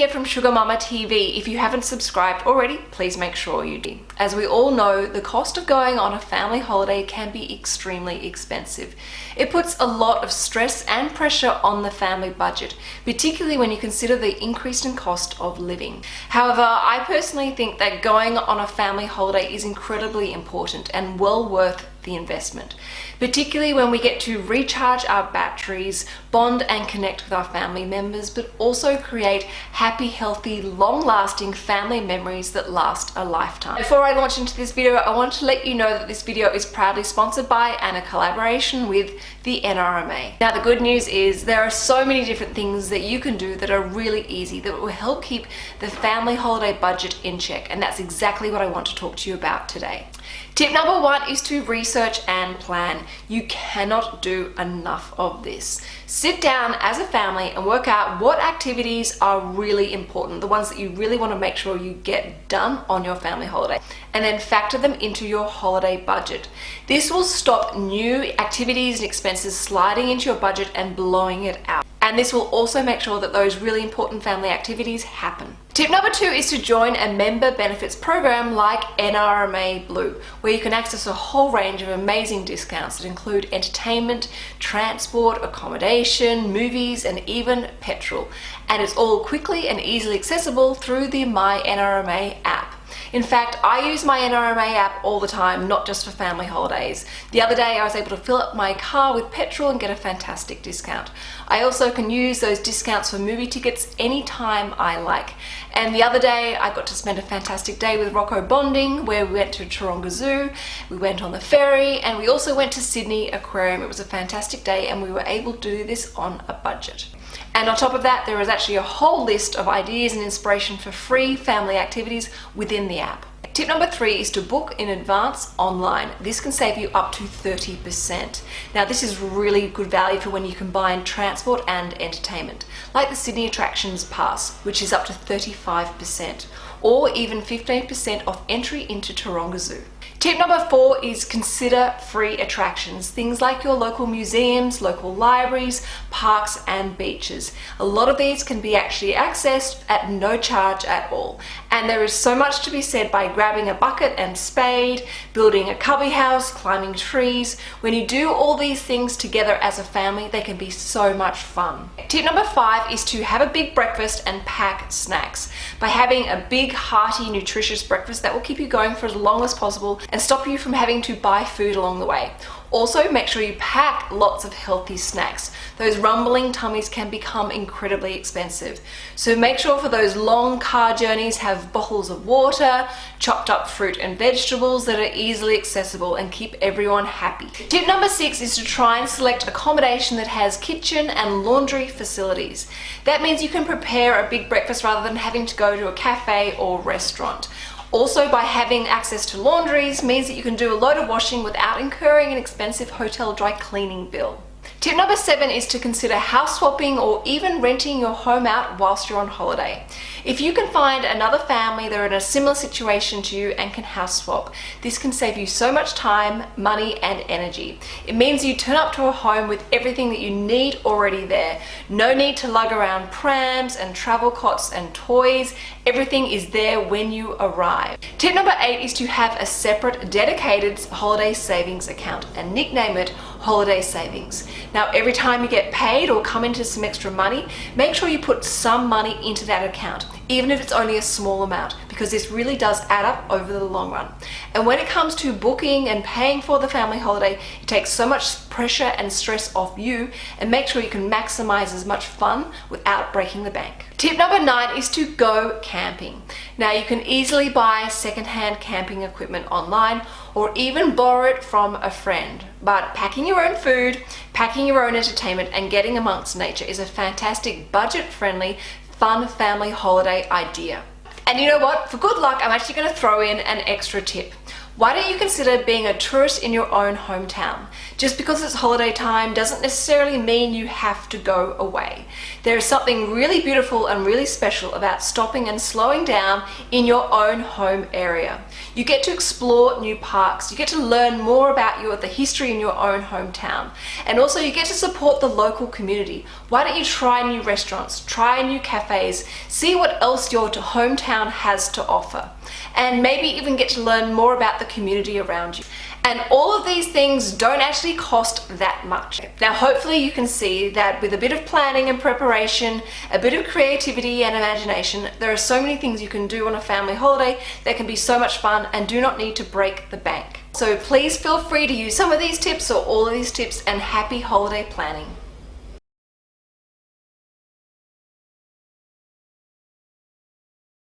here from Sugar Mama TV. If you haven't subscribed already, please make sure you do. As we all know, the cost of going on a family holiday can be extremely expensive. It puts a lot of stress and pressure on the family budget, particularly when you consider the increase in cost of living. However, I personally think that going on a family holiday is incredibly important and well worth the investment, particularly when we get to recharge our batteries, bond and connect with our family members, but also create happy, healthy, long-lasting family memories that last a lifetime. Before I launch into this video, I want to let you know that this video is proudly sponsored by and a collaboration with the NRA. Now, the good news is there are so many different things that you can do that are really easy that will help keep the family holiday budget in check, and that's exactly what I want to talk to you about today. Tip number one is to research and plan. You cannot do enough of this. Sit down as a family and work out what activities are really important, the ones that you really want to make sure you get done on your family holiday, and then factor them into your holiday budget. This will stop new activities and expenses sliding into your budget and blowing it out. And this will also make sure that those really important family activities happen. Tip number two is to join a member benefits program like NRA Blue, where you can access a whole range of amazing discounts that include entertainment, transport, accommodation, movies, and even petrol. And it's all quickly and easily accessible through the My NRA app. In fact, I use my NRA app all the time, not just for family holidays. The other day I was able to fill up my car with petrol and get a fantastic discount. I also can use those discounts for movie tickets anytime I like. And the other day I got to spend a fantastic day with Rocco bonding, where we went to Taronga Zoo, we went on the ferry, and we also went to Sydney Aquarium. It was a fantastic day and we were able to do this on a budget. And on top of that, there is actually a whole list of ideas and inspiration for free family activities within the app. Tip number three is to book in advance online. This can save you up to 30%. Now, this is really good value for when you combine transport and entertainment, like the Sydney Attractions Pass, which is up to 35%, or even 15% off entry into Taronga Zoo. Tip number four is consider free attractions, things like your local museums, local libraries, parks, and beaches. A lot of these can be actually accessed at no charge at all. And there is so much to be said by grabbing a bucket and spade, building a cubby house, climbing trees. When you do all these things together as a family, they can be so much fun. Tip number five is to have a big breakfast and pack snacks. By having a big, hearty, nutritious breakfast, that will keep you going for as long as possible and stop you from having to buy food along the way. Also, make sure you pack lots of healthy snacks. Those rumbling tummies can become incredibly expensive. So make sure for those long car journeys, have bottles of water, chopped up fruit and vegetables that are easily accessible, and keep everyone happy. Tip number six is to try and select accommodation that has kitchen and laundry facilities. That means you can prepare a big breakfast rather than having to go to a cafe or restaurant. Also, by having access to laundries means that you can do a load of washing without incurring an expensive hotel dry cleaning bill. Tip number seven is to consider house swapping or even renting your home out whilst you're on holiday. If you can find another family that are in a similar situation to you and can house swap, this can save you so much time, money, and energy. It means you turn up to a home with everything that you need already there. No need to lug around prams and travel cots and toys. Everything is there when you arrive. Tip number eight is to have a separate dedicated holiday savings account and nickname it Holiday Savings. Now, every time you get paid or come into some extra money, make sure you put some money into that account, even if it's only a small amount, because this really does add up over the long run. And when it comes to booking and paying for the family holiday, it takes so much pressure and stress off you, and make sure you can maximize as much fun without breaking the bank. Tip number nine is to go camping. Now, you can easily buy secondhand camping equipment online or even borrow it from a friend. But packing your own food, packing your own entertainment, and getting amongst nature is a fantastic budget-friendly, fun family holiday idea. And you know what? For good luck, I'm actually going to throw in an extra tip. Why don't you consider being a tourist in your own hometown? Just because it's holiday time doesn't necessarily mean you have to go away. There is something really beautiful and really special about stopping and slowing down in your own home area. You get to explore new parks, you get to learn more about the history in your own hometown, and also you get to support the local community. Why don't you try new restaurants, try new cafes, see what else your hometown has to offer, and maybe even get to learn more about the community around you. And all of these things don't actually cost that much. Now, hopefully you can see that with a bit of planning and preparation, a bit of creativity and imagination, there are so many things you can do on a family holiday that can be so much fun and do not need to break the bank. So please feel free to use some of these tips or all of these tips, and happy holiday planning.